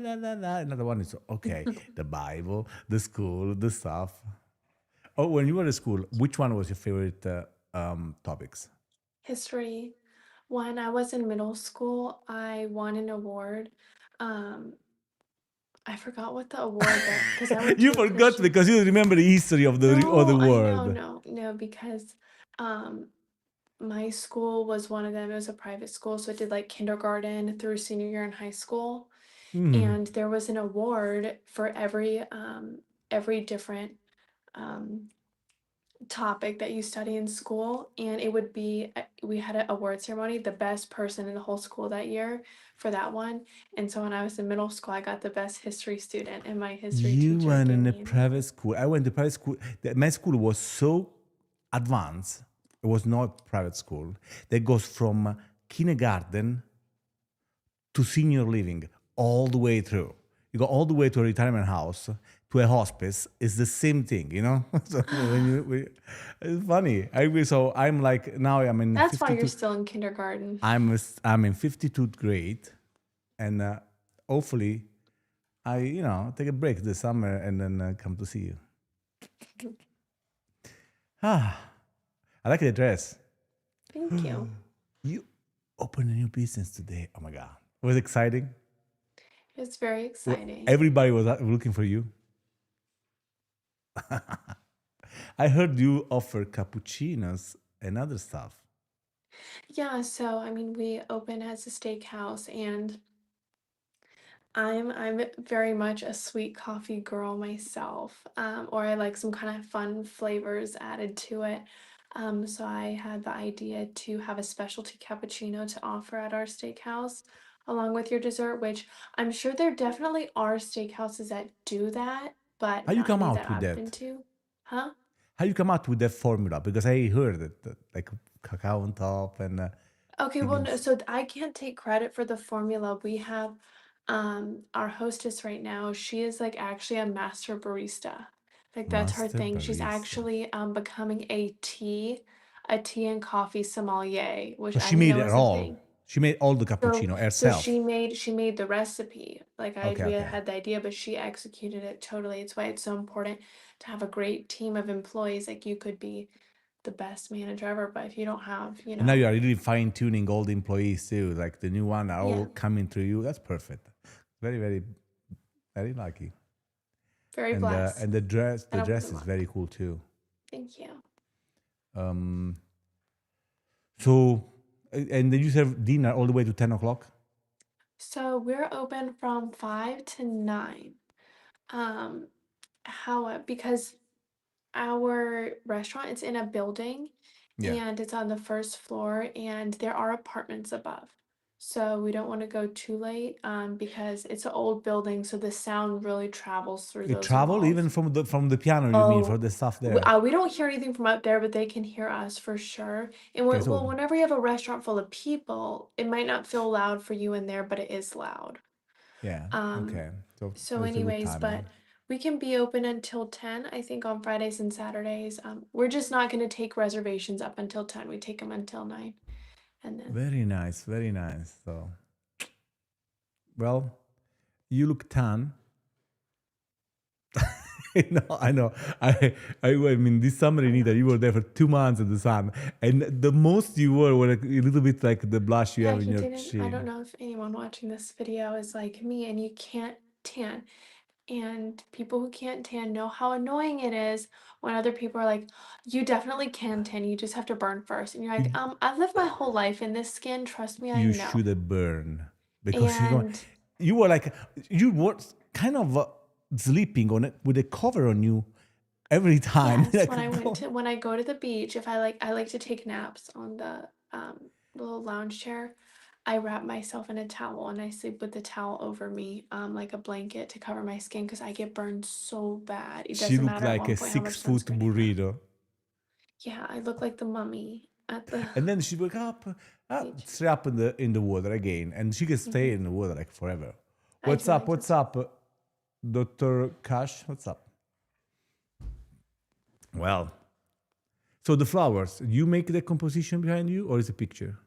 la, la, la. Another one is okay, the Bible, the school, the stuff. Oh, when you were at school, which one was your favorite topics? History. When I was in middle school, I won an award. Um, I forgot what the award that because I went You to a forgot Christian. because you remember the history of the No, I know, world. no, because um my school was one of them. It was a private school, so it did like kindergarten through senior year in high school. Hmm. And there was an award for every different um topic that you study in school, and it would be we had an award ceremony, the best person in the whole school that year for that one. And so when I was in middle school, I got the best history student, and my history You teacher went gave in a me an private award. school. I went to private school. My school was so advanced. It was not private school. That goes from kindergarten to senior living all the way through. You go all the way to a retirement house to a hospice. It's the same thing, you know. So it's funny. So I'm like now I'm in That's why you're 52. still in kindergarten. I'm in 52nd grade, and hopefully I take a break this summer and then come to see you. Ah, I like the dress. Thank you. You opened a new business today. Oh my god, it was exciting. It's very Well, exciting. everybody was looking for you. I heard you offer cappuccinos and other stuff. Yeah, so I mean, we open as a steakhouse, and I'm very much a sweet coffee girl myself, or I like some kind of fun flavors added to it. So I had the idea to have a specialty cappuccino to offer at our steakhouse, along with your dessert, which I'm sure there definitely are steakhouses that do that, but How you not come any out that with I've been that? to. Huh? How you come out with that formula? Because I heard it, like cacao on top and Okay, well, even. no, so I can't take credit for the formula. We have our hostess right now. She is like actually a master barista. Like that's her Master thing. She's barista. actually becoming a tea and coffee sommelier, which So I she didn't made know it was a all. thing. She made all the So cappuccino so herself. she made the recipe. Like Okay, we okay. had the idea, but she executed it totally. It's why it's so important to have a great team of employees. Like you could be the best manager ever, but if you don't have, And now you are really fine tuning all the employees too. Like the new one are all yeah, coming through you. That's perfect. Very, very, very lucky. very blessed. And And the I wish dress them is luck. very cool too. Thank you. Um, so, and then you serve dinner all the way to 10 o'clock. So we're open from 5 to 9. Um, because our restaurant is in a building Yeah. and it's on the first floor and there are apartments above. So we don't want to go too late because it's an old building, so the sound really travels through You those travel even walls. from the piano. You mean for Oh, the stuff there? we don't hear anything from up there, but they can hear us for sure. And Okay, well, so whenever you have a restaurant full of people, it might not feel loud for you in there, but it is loud. yeah, Um, okay. So so it's a good anyways, timing. but we can be open until 10, I think, on Fridays and Saturdays. We're just not going to take reservations up until 10. We take them until 9. And then, Very nice, very nice. So, well, you look tan. No, I know. I mean, this summer in I'm Italy, you not. were there for 2 months in the sun, and the most you were like a little bit like the blush you Yeah, have in he your didn't. I don't chin. know if anyone watching this video is like me and you can't tan. And people who can't tan know how annoying it is when other people are like, you definitely can tan, you just have to burn first. And you're like, You I've lived my whole life in this skin, trust me, I you know. should have burned because And you were like you were kind of sleeping on it with a cover on you every time. yes, Like, go. when I go to the beach, if I like to take naps on the little lounge chair. I wrap myself in a towel and I sleep with the towel over me, like a blanket to cover my skin because I get burned so bad. It She doesn't looked matter at like one a point how 6 foot much sunscreen I have. burrito. Yeah, I look like the mummy at the And then she woke up, beach. straight up in the water again, and she can stay Mhm. in the water like forever. I What's do up? like What's this. up, Doctor Cash? What's up? Well, so the flowers, you make the composition behind you, or is it a picture?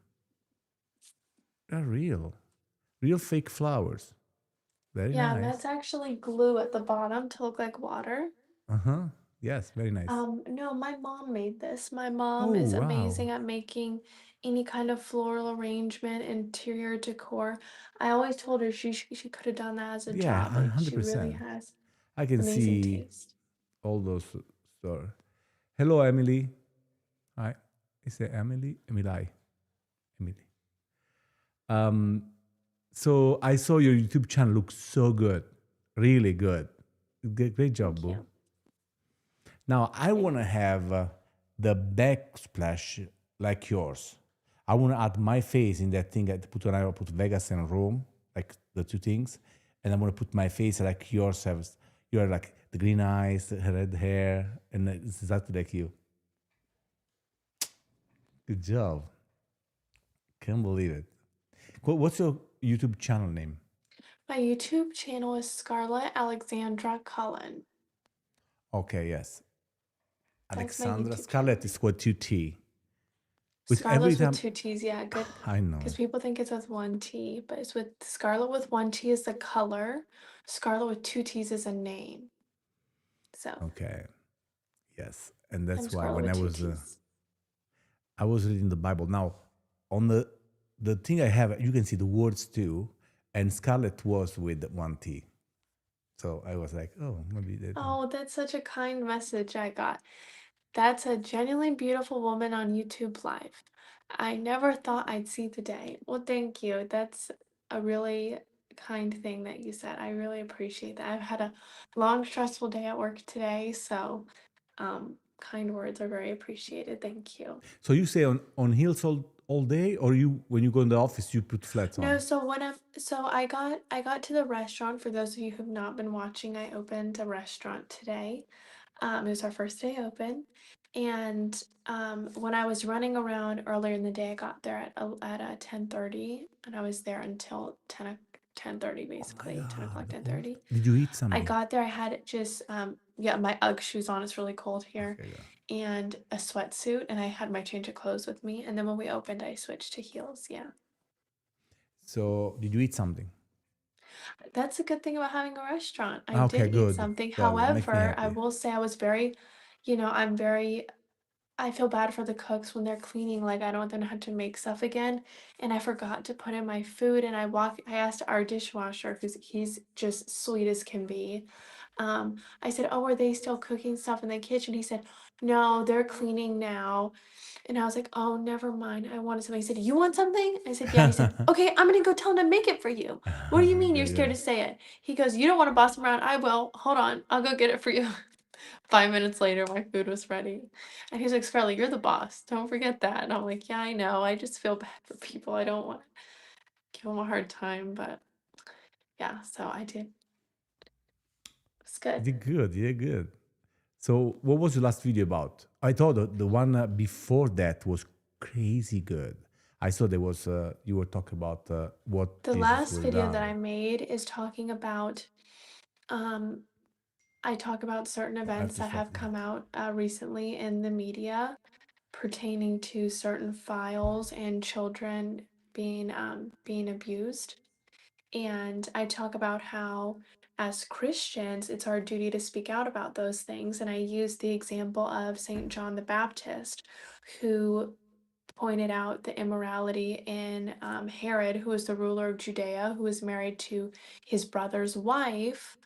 They're real, real fake flowers. Very Yeah, and that's nice. actually glue at the bottom to look like water. Uh-huh. Yes, very nice. No, my mom made this. My mom Oh, is wow. amazing at making any kind of floral arrangement, interior decor. I always told her she could have done that as a Yeah, job. Like she really 100%. has I can amazing see taste. all those stores. Hello, Emily. Hi. Is it Emily? Emily. Emily. Um, so I saw your YouTube channel looks so good. Really good. Great job, Thank Boo. you. Now I want Thanks. to have the backsplash like yours. I want to add my face in that thing. I put when I put Vegas and Rome, like the two things, and I want to put my face like yours. Has you're like the green eyes, the red hair, and it's exactly like you. Good job. Can't believe it. What's your YouTube channel name? My YouTube channel is Scarlett Alexandra Cullen. Okay, yes. That's my Alexandra YouTube channel Scarlett name. is what 2T. With every Scarlett's with time, two T's, yeah, good. I know Because it. people think it's with one T, but it's with Scarlet with one T is the color. Scarlet with two T's is a name. So Okay, yes, and I'm that's why Scarlet when with two T's. I was reading the Bible. Now, on the thing I have, you can see the words too, and Scarlet was with one T. So I was like, oh, maybe that. Oh, that's such a kind message I got. That's a genuinely beautiful woman on YouTube Live. I never thought I'd see the day. Well, thank you. That's a really kind thing that you said. I really appreciate that. I've had a long, stressful day at work today, so kind words are very appreciated. Thank you. So you say on heels all day, or you when you go in the office you put flats No, on? so when I got to the restaurant. For those of you who've not been watching, I opened a restaurant today. It was our first day open, and when I was running around earlier in the day, I got there at 10:30, and I was there until 10:30 Oh my basically, 10 o'clock, God! 10:30. Did you eat I something? got there, I had just yeah, my UGG shoes on. It's really cold here, Okay, go. and a sweatsuit, and I had my change of clothes with me. And then when we opened, I switched to heels. Yeah. So did you eat something? That's a good thing about having a restaurant. I Okay, did eat good. something. Good. Make me However, I happy. will say I was very, I'm very, I feel bad for the cooks when they're cleaning. Like, I don't want them to have to make stuff again. And I forgot to put in my food. And I asked our dishwasher, who's he's just sweet as can be. I said, "Oh, are they still cooking stuff in the kitchen?" He said, "No, they're cleaning now." And I was like, "Oh, never mind. I wanted something." He said, "You want something?" I said, "Yeah." He said, "Okay, I'm gonna go tell them to make it for you." What do you mean you're Okay, scared good. to say it? He goes, "You don't want to boss him around." I will. Hold on. I'll go get it for you. 5 minutes later, my food was ready. And he's like, "Scarlett, you're the boss. Don't forget that." And I'm like, "Yeah, I know. I just feel bad for people. I don't want to give them a hard time." But yeah, so I did. It's You good. did good. You did good. So, what was your last video about? I thought the one before that was crazy good. I saw there was you were talking about what The Jesus last will video that done. I made is talking about, um, I talk about certain I have events to that stop have now. come out recently in the media pertaining to certain files and children being abused. And I talk about how, as Christians, it's our duty to speak out about those things. And I use the example of St. John the Baptist, who pointed out the immorality in Herod, who was the ruler of Judea, who was married to his brother's wife.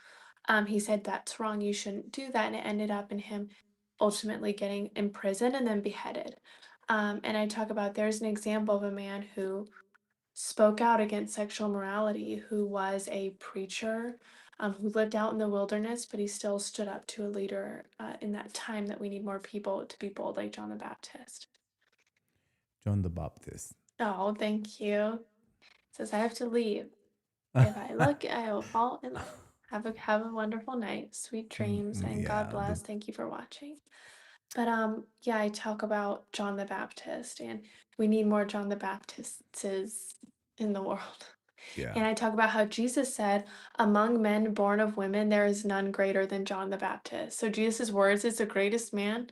He said, "That's wrong. You shouldn't do that." And it ended up in him ultimately getting imprisoned and then beheaded. And I talk about there's an example of a man who spoke out against sexual morality, who was a preacher, who lived out in the wilderness, but he still stood up to a leader in that time that we need more people to be bold like John the Baptist. John the Baptist. Oh, thank you. Says I have to leave. If I look, I will fall in love. Have a wonderful night, sweet dreams, and God Yeah. bless. Thank you for watching. But yeah, I talk about John the Baptist, and we need more John the Baptists in the world. Yeah. And I talk about how Jesus said, "Among men born of women, there is none greater than John the Baptist." So Jesus' words is the greatest man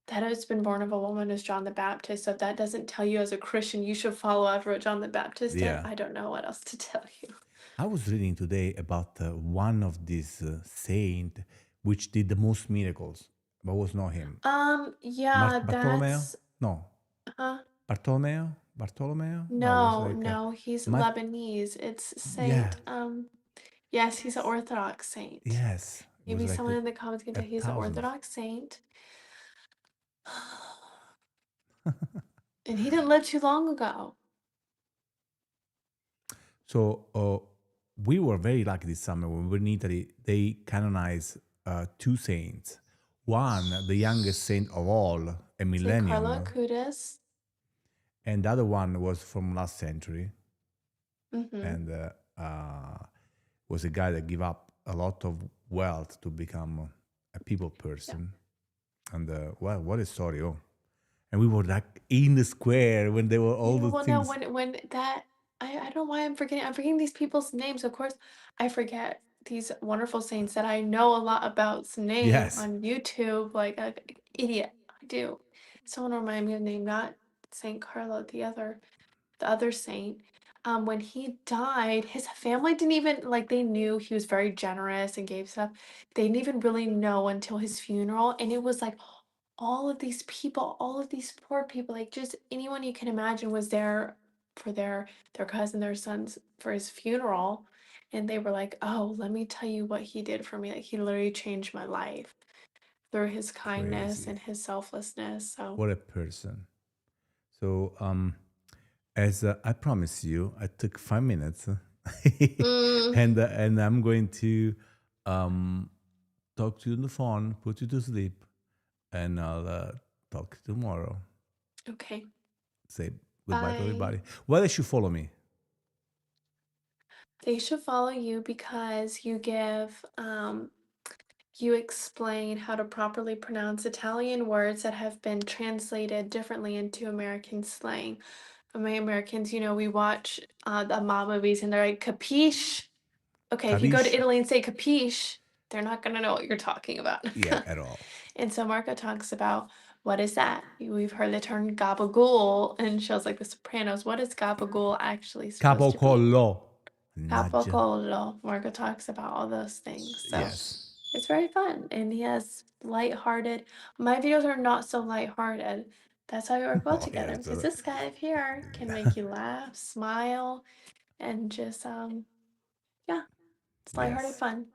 that has been born of a woman is John the Baptist. So if that doesn't tell you as a Christian you should follow after what John the Baptist did, Yeah. I don't know what else to tell you. I was reading today about one of these saint which did the most miracles, but was not him. Yeah, Bartolomeo? that's No, uh Bartolomeo? Bartolomeo? No, it was no, like no, he's Mat. Lebanese. It's Yeah, Saint yes, he's an Orthodox saint. yes, it was Maybe like someone in the comments can a tell he's an thousand. Orthodox saint. And he didn't live too long ago. So we were very lucky this summer when we were in Italy. They canonized two saints. One, the youngest saint of all, a Saint Carlo millennium, Acutis. and the other one was from last century, Mm-hmm. and was a guy that gave up a lot of wealth to become a people Yeah. person. And well, what a story! Oh, and we were like in the square when there were all Yeah, the well, no, things. when that I don't know why I'm forgetting these people's names. Of course, I forget these wonderful saints that I know a lot about's name Yes, on YouTube, like a idiot. I do. Someone remind me of the name, not Saint Carlo, the other saint. When he died, his family didn't even like they knew he was very generous and gave stuff. They didn't even really know until his funeral, and it was like all of these people, all of these poor people, like just anyone you can imagine was there for their cousin, their sons for his funeral. And they were like, "Oh, let me tell you what he did for me. Like he literally changed my life through his kindness crazy. and his selflessness." So, What a person. So as I promised you, I took 5 minutes, mm, and I'm going to um, talk to you on the phone, put you to sleep, and I'll talk tomorrow. okay. Say goodbye to Bye. everybody. Why they should follow me? They should follow you because you explain how to properly pronounce Italian words that have been translated differently into American slang. Americans, we watch the mob movies and they're like, capiche? Okay, if you go to Capisci? Italy and say capiche, they're not going to know what you're talking about. Yeah, at all. And so Marco talks about what is that? We've heard the term gabagool in shows like The Sopranos. What is gabagool actually supposed to be? Capocollo. Mannaggia. Capocolo. Marco talks about all those things. So Yes. it's very fun. And he has lighthearted. My videos are not so lighthearted. That's why we work well Oh, together yes. because this guy here can make you laugh, smile, and just yeah, it's lighthearted Yes. fun.